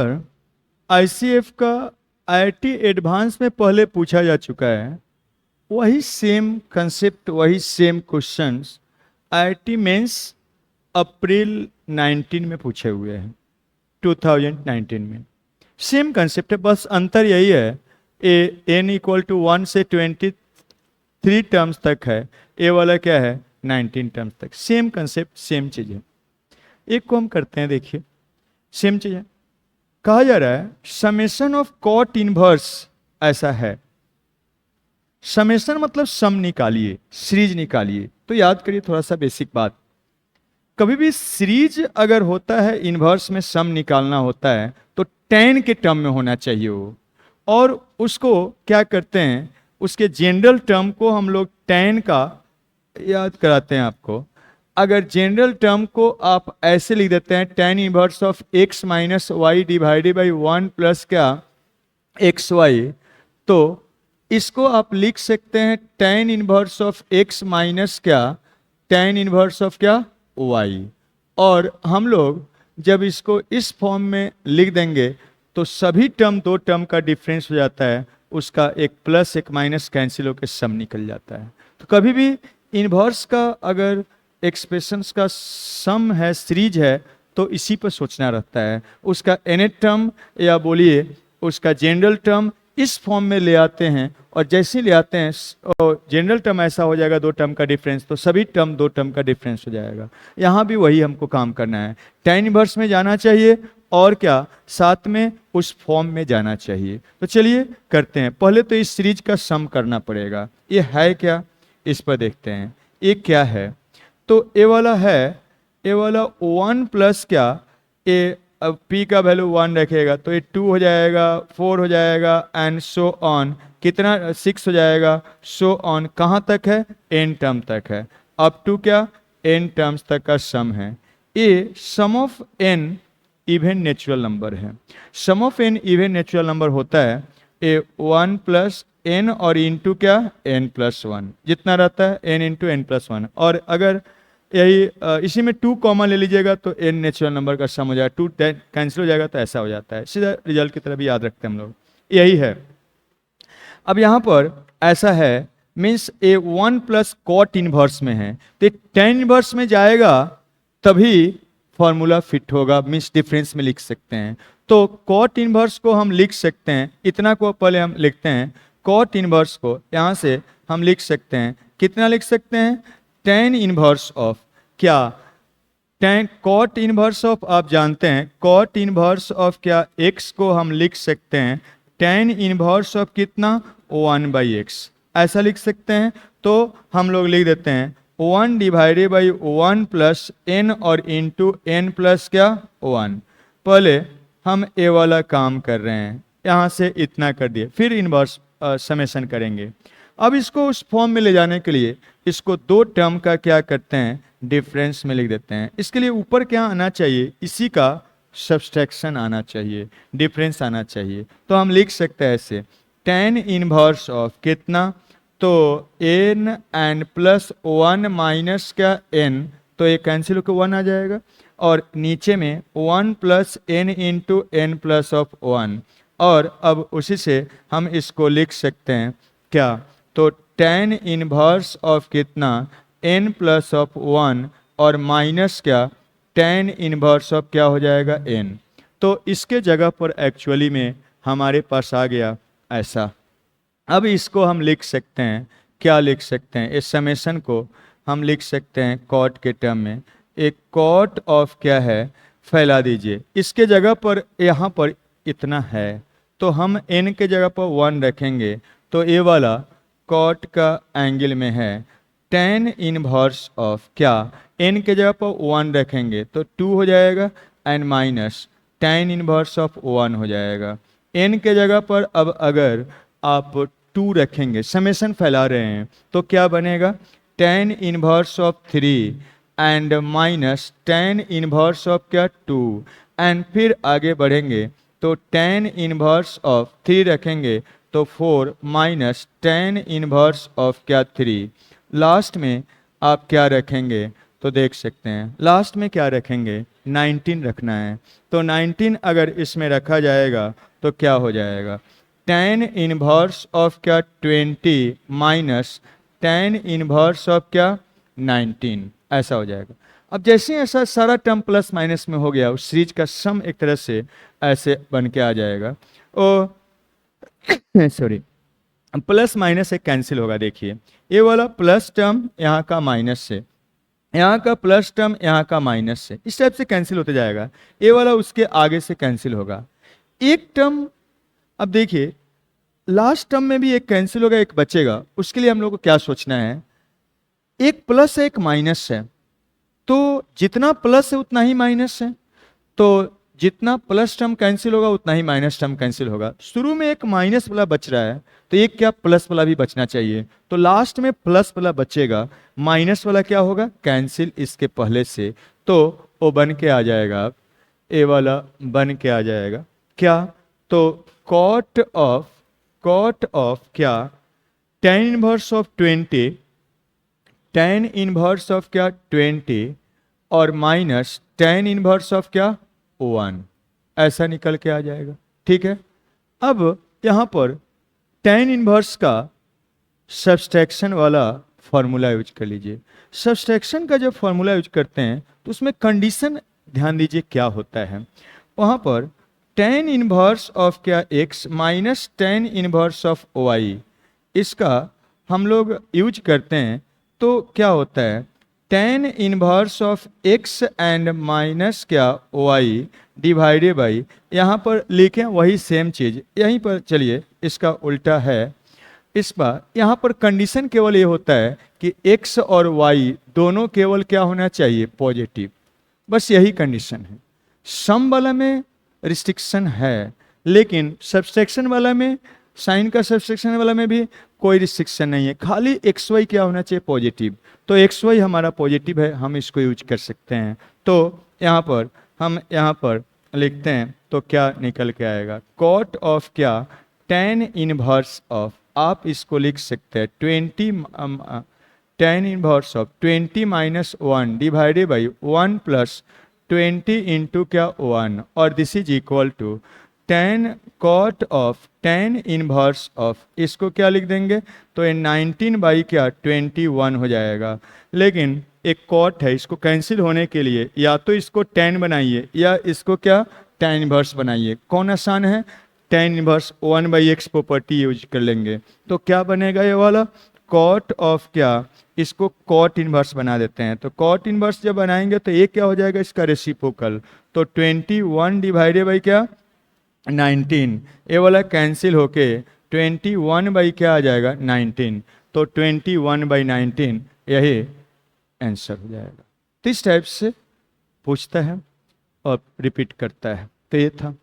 ICF का IIT advance में पहले पूछा जा चुका है, वही सेम कंसेप्ट, वही सेम क्वेश्चंस आईआईटी मेंस अप्रैल 19 में पूछे हुए हैं, 2019 में। सेम कंसेप्ट है, बस अंतर यही है, ए n इक्वल टू 1 से 23 टर्म्स तक है, ए वाला क्या है 19 टर्म्स तक। सेम कंसेप्ट, सेम चीज़ है। एक को हम करते हैं, देखिए सेम चीज़ है। कहा जा रहा है समेशन ऑफ कॉट इनवर्स ऐसा है। समेशन मतलब सम निकालिए, सीरीज निकालिए। तो याद करिए थोड़ा सा बेसिक बात, कभी भी सीरीज अगर होता है, इनवर्स में सम निकालना होता है तो tan के टर्म में होना चाहिए वो। और उसको क्या करते हैं, उसके जनरल टर्म को हम लोग tan का याद कराते हैं आपको। अगर जनरल टर्म को आप ऐसे लिख देते हैं tan inverse of x minus y divided by 1 plus क्या एक्स वाई, तो इसको आप लिख सकते हैं tan inverse of x minus क्या tan इनवर्स ऑफ क्या y। और हम लोग जब इसको इस फॉर्म में लिख देंगे तो सभी टर्म, दो टर्म का डिफरेंस हो जाता है, उसका एक प्लस एक माइनस कैंसिल होकर सम निकल जाता है। तो कभी भी इनवर्स का अगर एक्सप्रेशंस का सम है, सीरीज है, तो इसी पर सोचना रहता है। उसका nth टर्म या बोलिए उसका जनरल टर्म इस फॉर्म में ले आते हैं, और जैसे ही ले आते हैं जनरल टर्म ऐसा हो जाएगा दो टर्म का डिफरेंस, तो सभी टर्म दो टर्म का डिफरेंस हो जाएगा। यहाँ भी वही हमको काम करना है, tan इनवर्स में जाना चाहिए और क्या साथ में उस फॉर्म में जाना चाहिए। तो चलिए करते हैं। पहले तो इस सीरीज का सम करना पड़ेगा। ये है क्या, इस पर देखते हैं ये क्या है। तो ए वाला है, ए वाला 1 प्लस क्या ए, अब p का वैल्यू 1 रखेगा तो ये 2 हो जाएगा, 4 हो जाएगा एंड सो ऑन, कितना 6 हो जाएगा, सो ऑन। कहाँ तक है, n टर्म तक है, अप टू क्या n टर्म्स तक का सम है। A sum of n even natural number है। Sum of n even natural number होता है ए 1 प्लस n और इंटू क्या n प्लस 1, जितना रहता है n इंटू n प्लस 1। और अगर यही इसी में 2 कॉमन ले लीजिएगा तो n नेचुरल नंबर का सम हो जाएगा, 2 कैंसिल हो जाएगा तो ऐसा हो जाता है। सीधा रिजल्ट की तरह भी याद रखते हैं हम लोग, यही है। अब यहाँ पर ऐसा है, मीन्स ए 1 प्लस कॉट इनवर्स में है तो tan इनवर्स में जाएगा तभी फॉर्मूला फिट होगा, मीन्स डिफरेंस में लिख सकते हैं। तो कॉट इनवर्स को हम लिख सकते हैं, इतना को पहले हम लिखते हैं। कॉट इनवर्स को यहाँ से हम लिख सकते हैं, कितना लिख सकते हैं, tan इनवर्स ऑफ क्या tan कॉट इनवर्स ऑफ, आप जानते हैं कॉट इनवर्स ऑफ क्या x को हम लिख सकते हैं tan इनवर्स ऑफ कितना 1/x, ऐसा लिख सकते हैं। तो हम लोग लिख देते हैं 1 डिवाइडेड बाई 1 प्लस n और इंटू n प्लस क्या 1। पहले हम ए वाला काम कर रहे हैं, यहाँ से इतना कर दिए, फिर इनवर्स समेशन करेंगे। अब इसको उस फॉर्म में ले जाने के लिए इसको दो टर्म का क्या करते हैं, डिफरेंस में लिख देते हैं। इसके लिए ऊपर क्या आना चाहिए, इसी का सब्सट्रैक्शन आना चाहिए, डिफरेंस आना चाहिए। तो हम लिख सकते हैं ऐसे tan इनवर्स ऑफ कितना, तो n एंड प्लस 1 माइनस क्या n, तो ये कैंसिल होकर 1 आ जाएगा। और नीचे में 1 plus n into n plus of 1। और अब उसी से हम इसको लिख सकते हैं क्या, तो tan इनवर्स ऑफ कितना n प्लस ऑफ 1 और माइनस क्या tan इनवर्स ऑफ क्या हो जाएगा n। तो इसके जगह पर एक्चुअली में हमारे पास आ गया ऐसा। अब इसको हम लिख सकते हैं, क्या लिख सकते हैं, इस समेशन को हम लिख सकते हैं कॉट के टर्म में। एक कॉट ऑफ क्या है, फैला दीजिए, इसके जगह पर यहाँ पर इतना है तो हम n के जगह पर 1 रखेंगे, तो ये वाला कॉट का एंगल में है। tan इनवर्स ऑफ क्या n के जगह पर 1 रखेंगे तो 2 हो जाएगा and minus tan inverse of 1 हो जाएगा। n के जगह पर अब अगर आप 2 रखेंगे, समेशन फैला रहे हैं, तो क्या बनेगा tan inverse of 3 and minus tan inverse of क्या 2। एंड फिर आगे बढ़ेंगे तो tan इनवर्स ऑफ 3 रखेंगे तो 4 माइनस tan इनवर्स ऑफ क्या 3। लास्ट में आप क्या रखेंगे, तो देख सकते हैं लास्ट में क्या रखेंगे, 19 रखना है। तो 19 अगर इसमें रखा जाएगा तो क्या हो जाएगा, tan इनवर्स ऑफ क्या 20 माइनस tan इनवर्स ऑफ क्या 19, ऐसा हो जाएगा। अब जैसे ही ऐसा सारा टर्म प्लस माइनस में हो गया, उस सीरीज का सम एक तरह से ऐसे बन के आ जाएगा। ओ सॉरी, प्लस माइनस से कैंसिल होगा। देखिए ये वाला प्लस टर्म यहाँ का माइनस से, यहाँ का प्लस टर्म यहाँ का माइनस से, इस टाइप से कैंसिल होते जाएगा। ये वाला उसके आगे से कैंसिल होगा। एक टर्म, अब देखिए लास्ट टर्म में भी एक कैंसिल होगा, एक बचेगा। उसके लिए हम लोग को क्या सोचना है, एक प्लस है एक माइनस है, तो जितना प्लस है उतना ही माइनस है, तो जितना प्लस टर्म कैंसिल होगा उतना ही माइनस टर्म कैंसिल होगा। शुरू में एक माइनस वाला बच रहा है तो एक क्या प्लस वाला भी बचना चाहिए, तो लास्ट में प्लस वाला बचेगा, माइनस वाला क्या होगा कैंसिल इसके पहले से, तो वो बन के आ जाएगा, ए वाला बन के आ जाएगा क्या, तो कॉट ऑफ क्या tan inverse of 20, tan inverse of क्या 20 और माइनस tan इनवर्स ऑफ क्या 1, ऐसा निकल के आ जाएगा। ठीक है, अब यहां पर tan इनवर्स का सब्सट्रैक्शन वाला फॉर्मूला यूज कर लीजिए। सब्सट्रैक्शन का जब फॉर्मूला यूज करते हैं तो उसमें कंडीशन ध्यान दीजिए क्या होता है। वहां पर tan इनवर्स ऑफ क्या x minus tan inverse of y, इसका हम लोग यूज करते हैं तो क्या होता है, tan inverse of x and minus क्या y डिवाइडेड बाई, यहाँ पर लिखें वही सेम चीज, यहीं पर चलिए इसका उल्टा है। इस बार यहाँ पर कंडीशन केवल ये होता है कि x और y दोनों केवल क्या होना चाहिए पॉजिटिव, बस यही कंडीशन है। सम वाला में रिस्ट्रिक्शन है, लेकिन सब्सट्रैक्शन वाला में, साइन का सब्सट्रैक्शन वाला में भी कोई रिस्ट्रिक्शन नहीं है, खाली एक्स वाई क्या होना चाहिए पॉजिटिव। तो एक्स वाई हमारा पॉजिटिव है, हम इसको यूज कर सकते हैं। तो यहाँ पर हम यहाँ पर लिखते हैं तो क्या निकल के आएगा, कॉट ऑफ क्या tan इनवर्स ऑफ, आप इसको लिख सकते हैं 20 tan inverse of 20 minus 1 divided by 1 plus 20 into क्या 1, और this is equal to tan cot of tan inverse of, इसको क्या लिख देंगे तो ये 19 बाई क्या 21 हो जाएगा। लेकिन एक कॉट है, इसको कैंसिल होने के लिए या तो इसको tan बनाइए या इसको क्या tan इनवर्स बनाइए, कौन आसान है, tan inverse 1/x property use कर लेंगे। तो क्या बनेगा ये वाला कॉट ऑफ क्या, इसको कॉट इनवर्स बना देते हैं। तो कॉट इनवर्स जब बनाएंगे तो ये क्या हो जाएगा इसका रेसिप्रोकल, तो 21 डिवाइडेड बाई क्या 19, ये वाला कैंसिल होके 21 बाई क्या आ जाएगा 19, तो 21/19 यही आंसर हो जाएगा। तो इस टाइप से पूछता है और रिपीट करता है। तो ये था।